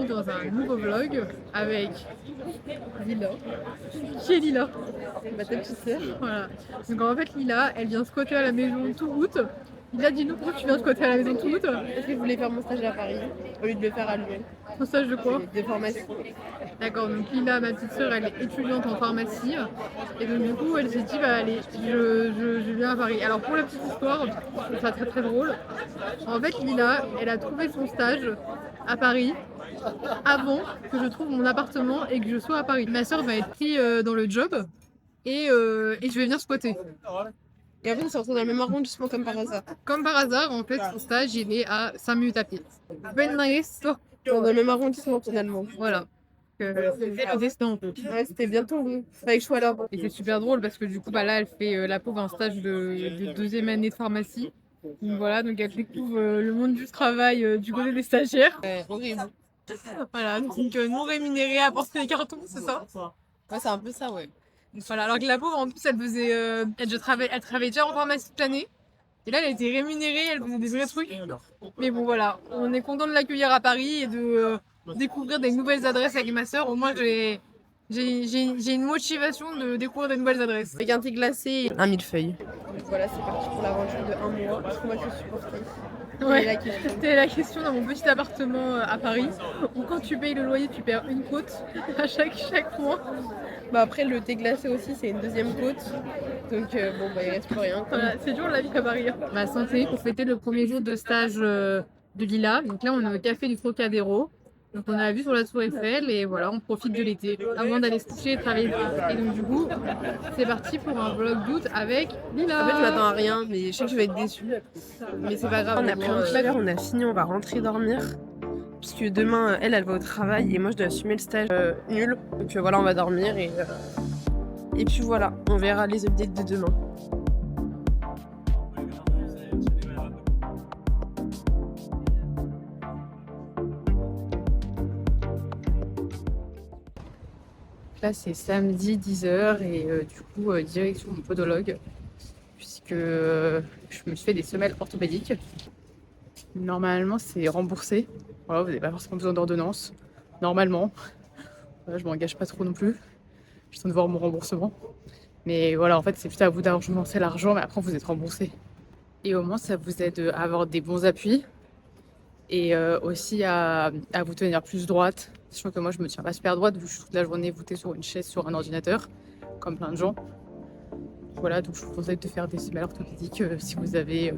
bienvenue dans un nouveau vlog avec Lila. Qui est Lila? Bah, ta petite sœur. Voilà. Donc en fait Lila, elle vient squatter à la maison tout août. Lila, dis-nous pourquoi tu viens squatter à la maison tout août? Parce que je voulais faire mon stage à Paris au lieu de le faire à Lyon. Ton stage de quoi? De formation. D'accord, donc Lila, ma petite sœur, elle est étudiante en pharmacie. Et donc du coup, elle s'est dit, bah allez, je viens à Paris. Alors pour la petite histoire, je trouve ça très très drôle. En fait, Lila, elle a trouvé son stage à Paris avant que je trouve mon appartement et que je sois à Paris. Ma sœur va être prise dans le job et je vais venir squatter. Et en fait, on se retrouve dans le même arrondissement comme par hasard. Comme par hasard, en fait, son stage, il est à 5 minutes à pied. Ben nice. Dans le même arrondissement finalement. Voilà. C'est le destin. Ouais, c'était bien tombé. Fallait que je sois là. Et c'est super drôle parce que du coup, bah là, elle fait la pauvre un stage de deuxième année de pharmacie. Donc voilà, donc elle découvre le monde du travail du côté des stagiaires. Horrible. Voilà, donc non rémunérée à porter les cartons, c'est ça? Ouais, c'est un peu ça, ouais. Voilà, alors que la pauvre, en plus, elle faisait, elle travaillait déjà en pharmacie toute l'année. Et là, elle était rémunérée, elle faisait des vrais trucs. Mais bon, voilà, on est content de l'accueillir à Paris et de découvrir des nouvelles adresses avec ma sœur. Au moins, j'ai une motivation de découvrir des nouvelles adresses. Avec un thé glacé et un millefeuille. Donc voilà, c'est parti pour l'aventure de 1 mois. Parce que moi, je suis supportée. Ouais, c'était la question dans mon petit appartement à Paris, où quand tu payes le loyer, tu perds une côte à chaque mois. Bah après, le thé glacé aussi, c'est une deuxième côte. Donc bon, bah il reste plus rien. Voilà, c'est dur la vie à Paris. Ma santé pour fêter le premier jour de stage de Lila. Donc là, on est au café du Trocadéro. Donc on a la vue sur la Tour Eiffel et voilà, on profite de l'été avant d'aller se coucher et travailler. Et donc du coup, c'est parti pour un vlog d'août avec Lila. En fait, je m'attends à rien, mais je sais que je vais être déçue. Mais c'est pas grave. On a pris un petit verre, on a fini, on va rentrer dormir. Puisque demain, elle va au travail et moi, je dois assumer le stage nul. Donc voilà, on va dormir et puis voilà, on verra les updates de demain. Là, c'est samedi 10h et du coup, direction mon podologue, puisque je me suis fait des semelles orthopédiques. Normalement, c'est remboursé. Voilà, vous n'avez pas forcément besoin d'ordonnance. Normalement. Voilà, je ne m'engage pas trop non plus. J'attends de voir mon remboursement. Mais voilà, en fait, c'est juste à vous d'avancer l'argent, mais après, vous êtes remboursé. Et au moins, ça vous aide à avoir des bons appuis et aussi à vous tenir plus droite. Sachant que moi, je me tiens pas super droite, vu que je suis toute la journée voûtée sur une chaise, sur un ordinateur, comme plein de gens. Voilà, donc je vous conseille de faire des semelles orthopédiques si vous avez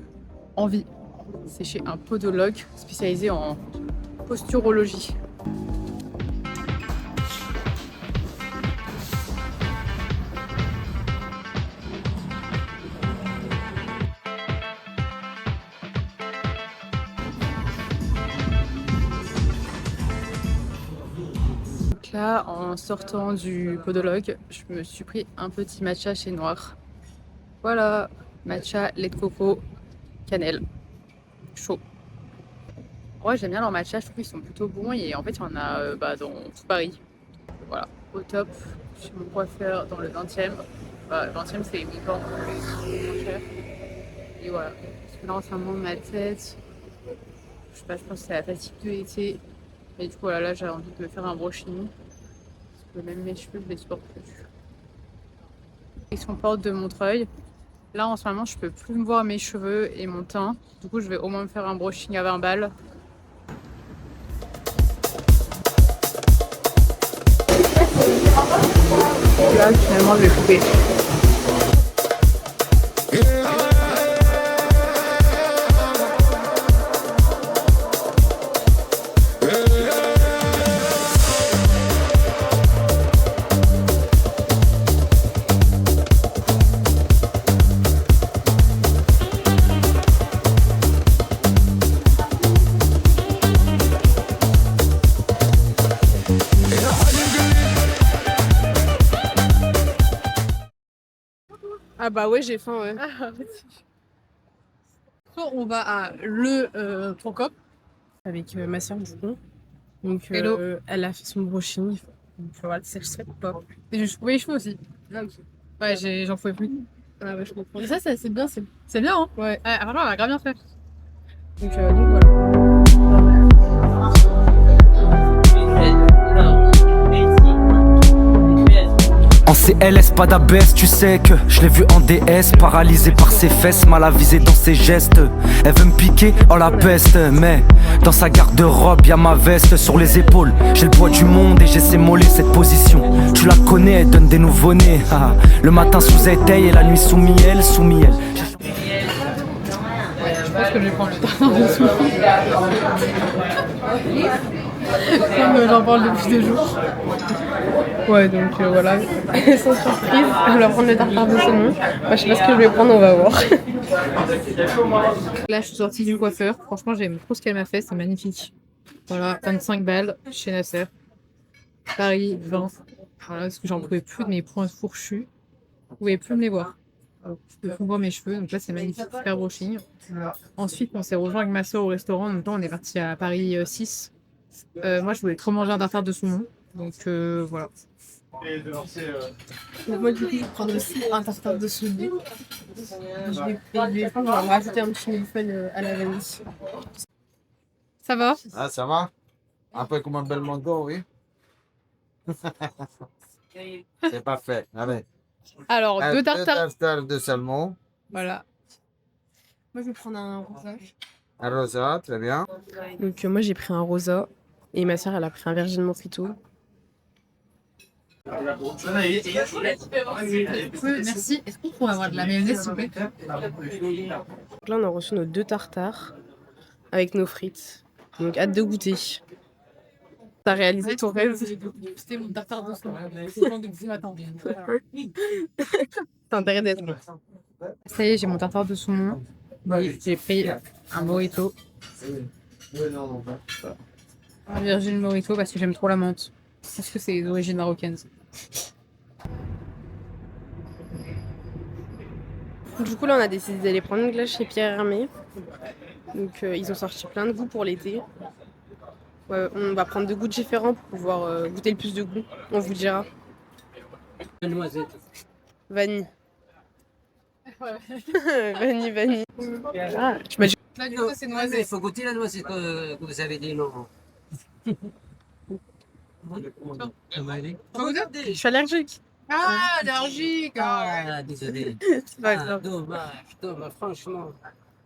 envie. C'est chez un podologue spécialisé en posturologie. Là, en sortant du podologue, je me suis pris un petit matcha chez Noir. Voilà, matcha, lait de coco, cannelle, chaud. Ouais, j'aime bien leurs matchas, je trouve qu'ils sont plutôt bons et en fait, il y en a dans tout Paris. Voilà, au top, chez mon coiffeur dans le 20e. Le 20e, c'est 1000 ans plus cher. Et voilà, parce que là, en ce moment, ma tête, je sais pas, je pense que c'est la fatigue de l'été. Et du coup, voilà, là, j'ai envie de me faire un brushing. Parce que même mes cheveux, je les supporte plus. Ils sont porte de Montreuil. Là, en ce moment, je peux plus me voir mes cheveux et mon teint. Du coup, je vais au moins me faire un brushing à 20 balles. Là, finalement, je vais couper. Ah bah ouais, j'ai faim, ouais. Soit on va à le Procop. Avec ma soeur du coup. Donc Hello. elle a fait son brushing. Donc voilà, c'est pas. Et je coupais les cheveux aussi. Ah, ok. Ouais, j'en pouvais plus. Ah ouais, je comprends. Et ça c'est bien, C'est bien, hein? Ouais. Franchement, elle a grave bien fait. Donc voilà. c'est LS, pas d'abès, tu sais que je l'ai vu en DS, paralysé par ses fesses, mal avisé dans ses gestes. Elle veut me piquer, oh la peste, mais dans sa garde-robe y'a ma veste sur les épaules. J'ai le poids du monde et j'ai sémolé cette position. Tu la connais, elle donne des nouveau-nés. Le matin sous éteil et la nuit sous miel, sous miel. Je pense que je vais prendre le tartare de saumon. Comme j'en parle depuis 2 jours. Ouais, donc voilà, sans surprise, on va prendre le tartare de saumon. Moi, je sais pas ce que je vais prendre, on va voir. Là, je suis sortie du coiffeur. Franchement, j'aime trop ce qu'elle m'a fait, c'est magnifique. Voilà, 25 balles chez Nasser. Paris, 20. Voilà, parce que j'en pouvais plus de mes points fourchus. Vous pouvez plus me les voir. Je peux voir mes cheveux, donc là, c'est magnifique, super brushing. Ensuite, on s'est rejoint avec ma soeur au restaurant. En même temps, on est parti à Paris 6. Moi, je voulais trop manger un tartare de saumon. Donc voilà. Moi, du coup, je vais prendre aussi un tartare de saumon. Je vais rajouter un petit millefeuille à la vanille. Ça va? Ah, ça va? Un peu comme un bel mango, oui. C'est parfait. Allez. Alors, 2 tartares. 2 tartares de salmon. Voilà. Moi, je vais prendre un rosa. Un rosa, très bien. Donc, moi, j'ai pris un rosa. Et ma soeur, elle a pris un Virgin Mojito. Merci. Est-ce qu'on pourrait avoir de la mayonnaise, s'il vous plaît? Donc là, on a reçu nos 2 tartares avec nos frites. Donc, hâte de goûter. T'as réalisé ton rêve? C'était mon tartare de saumon. C'est bon depuis ce matin. T'as intérêt d'être là. Ça y est, j'ai mon tartare de saumon. J'ai pris un mojito. Un Virgin Mojito parce que j'aime trop la menthe. Parce que c'est d'origine marocaine. Du coup, là, on a décidé d'aller prendre une glace chez Pierre Hermé. Donc, ils ont sorti plein de goûts pour l'été. Ouais, on va prendre 2 goûts différents pour pouvoir goûter le plus de goût. On vous dira. Noisette. Vanille. Vanille, vanille. Ah, tu m'as dit. Là, du coup, c'est Il noisette. faut goûter la noisette que vous avez dit non. Je suis allergique. Ah, allergique! Ah, désolé. C'est pas Ah, grave. dommage, franchement.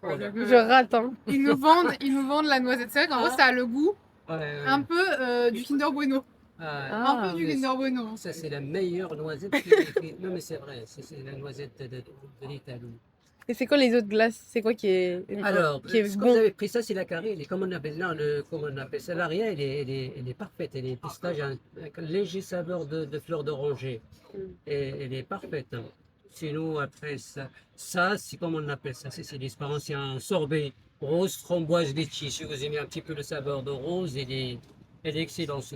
Oh là. Je rate, hein. Ils nous vendent la noisette sec. En gros, ça a le goût Ouais, un peu du Kinder Bueno. Ah, Un peu du mais Kinder Bueno. ça, c'est la meilleure noisette. Non, mais c'est vrai, c'est la noisette de l'Italie. Et c'est quoi les autres glaces? C'est quoi qui est, Alors, qui est ce que bon? vous avez pris, ça, c'est la carré. Comment on appelle, non, comment on appelle ça? L'aria, elle est parfaite. Elle est pistache avec un léger saveur de fleur d'oranger. Et elle est parfaite. Hein. Sinon, après, ça c'est comment on appelle ça? C'est l'espérance, c'est un sorbet rose, framboise, litchi. Si vous aimez un petit peu le saveur de rose, elle est excellente.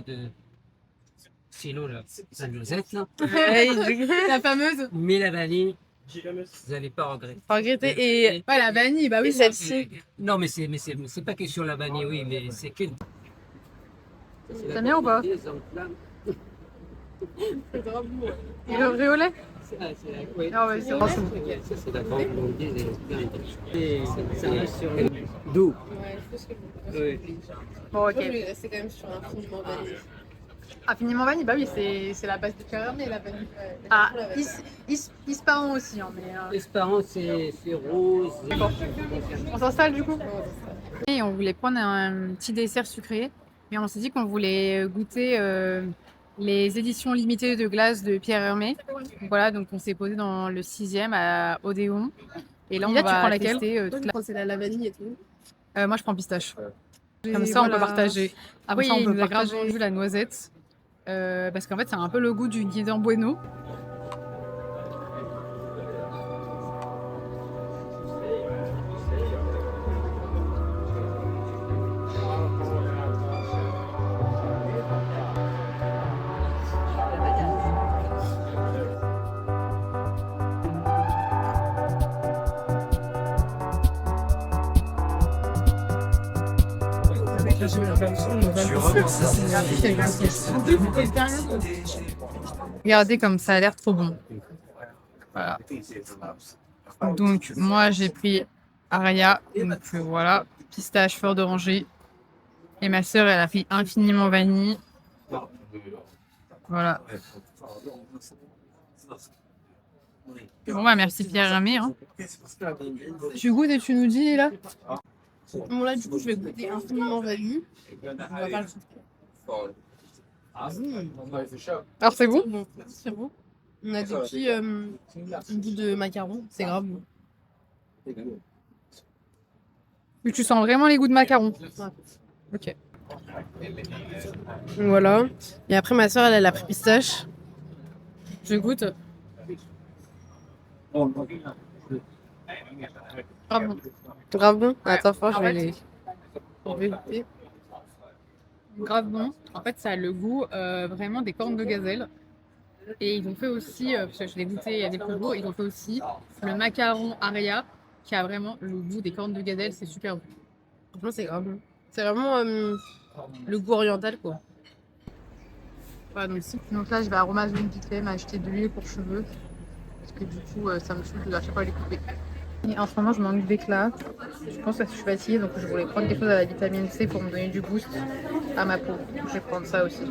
Sinon, la noisette, là, La fameuse. mais la vanille, vous n'allez pas regretter. Pas regretter. Et Ouais, la vanille, bah oui. oui, celle-ci. Non, mais c'est pas question de la vanille, oui, mais c'est que. T'aimes bien ou pas? Et le violet? Oui. Ah ouais, c'est bon. Ça, c'est la grande blondine. Et ça reste sur le doux. Oui. Bon, ok. Je vais rester quand même sur un fondement vanille. Infiniment vanille, bah oui, c'est la base de Pierre Hermé, la vanille. Ah, Ispahan aussi, hein, mais... L'espérance, c'est rose. On s'installe du coup? Et on voulait prendre un petit dessert sucré, mais on s'est dit qu'on voulait goûter les éditions limitées de glace de Pierre Hermé. Donc voilà, donc on s'est posé dans le 6e à Odéon. Et là, on va tu prends laquelle? tester toute la... C'est la vanille et tout. moi, je prends pistache. Comme ça, on peut partager. Après, ça, on peut grave vendu la noisette. Parce qu'en fait, c'est un peu le goût du Kinder Bueno. Regardez comme ça a l'air trop bon. Voilà. Donc moi j'ai pris Aria, donc voilà, pistache, fleur d'oranger. Et ma sœur elle a pris infiniment vanille. Voilà. Bon, bah merci Pierre Hermé. Hein. Tu goûtes et tu nous dis là. Bon là du coup je vais goûter infiniment vanille. On va pas le Alors c'est bon? bon. C'est bon. On a des petits goûts de macaron, c'est grave bon. Mais tu sens vraiment les goûts de macaron. Ok. Voilà. Et après ma soeur elle a pris pistache. Je goûte. Ah bon. Grave bon. Attends, je En vais fait, les. Je vais goûter. grave bon. En fait, ça a le goût vraiment des cornes de gazelle. Et ils ont fait aussi, parce que je l'ai goûté il y a des plus jours, ils ont fait aussi le macaron aria qui a vraiment le goût des cornes de gazelle. C'est super bon. Franchement c'est grave bon. C'est vraiment le goût oriental quoi. Voilà, donc là, je vais à Amazon vite fait m'acheter de l'huile pour cheveux. Parce que du coup, ça me saoule de à chaque fois les couper. Et en ce moment, je manque d'éclat. Je pense que je suis fatiguée, donc je voulais prendre quelque chose à la vitamine C pour me donner du boost à ma peau. Je vais prendre ça aussi.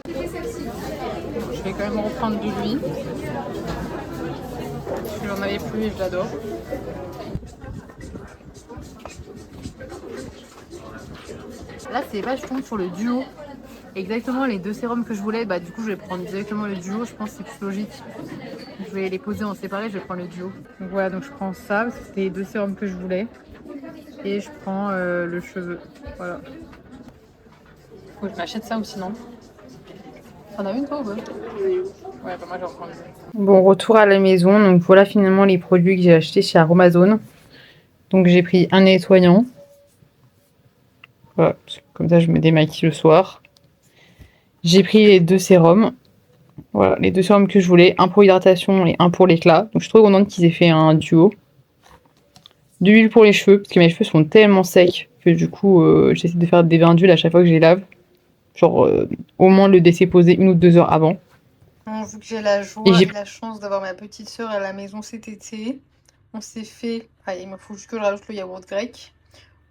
Je vais quand même reprendre de l'huile. Parce que j'en avais plus et je l'adore. Là, c'est vache, je tombe sur le duo. Exactement les deux sérums que je voulais. Bah, du coup, je vais prendre directement le duo. Je pense que c'est plus logique. Je vais les poser en séparé, je vais prendre le duo. Donc voilà, donc je prends ça, parce que c'était les deux sérums que je voulais. Et je prends le cheveu. Voilà. Faut que je m'achète ça ou sinon. T'en as une toi ou pas? Ouais, bah moi j'en prends une. Bon, retour à la maison. Donc voilà finalement les produits que j'ai achetés chez Amazon. Donc j'ai pris un nettoyant. Voilà, comme ça je me démaquille le soir. J'ai pris les deux sérums. Voilà, les deux sérums que je voulais, un pour hydratation et un pour l'éclat. Donc je suis trop contente qu'ils aient fait un duo. De l'huile pour les cheveux, parce que mes cheveux sont tellement secs que du coup j'essaie de faire des bains d'huile à chaque fois que je les lave. Genre au moins le laisser poser 1 ou 2 heures avant. Bon, vu que j'ai la joie et la chance d'avoir ma petite sœur à la maison cet été, on s'est fait... Ah, il me faut juste que je rajoute le yaourt grec.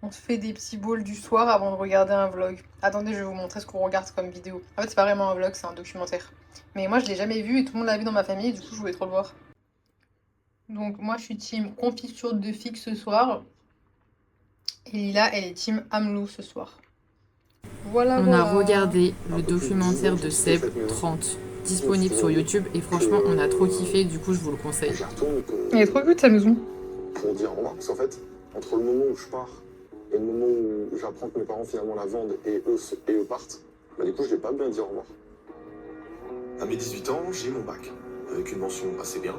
On se fait des petits bowls du soir avant de regarder un vlog. Attendez, je vais vous montrer ce qu'on regarde comme vidéo. En fait, c'est pas vraiment un vlog, c'est un documentaire. Mais moi, je l'ai jamais vu et tout le monde l'a vu dans ma famille, et du coup, je voulais trop le voir. Donc, moi, je suis team confiture de figue ce soir. Et Lila, elle est team Amelou ce soir. Voilà, On a regardé le documentaire de Seb, 30, disponible sur YouTube. Et franchement, on a trop kiffé, du coup, je vous le conseille. Il est trop cute, sa maison. Pour dire au revoir, parce qu'en fait, entre le moment où je pars et le moment où j'apprends que mes parents finalement la vendent et eux partent, bah du coup je l'ai pas bien dit au revoir. À mes 18 ans, j'ai mon bac, avec une mention assez bien.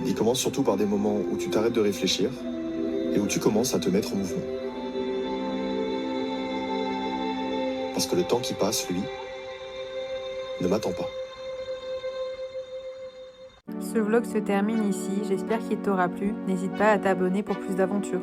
Il commence surtout par des moments où tu t'arrêtes de réfléchir et où tu commences à te mettre en mouvement. Parce que le temps qui passe, lui, ne m'attend pas. Ce vlog se termine ici, j'espère qu'il t'aura plu. N'hésite pas à t'abonner pour plus d'aventures.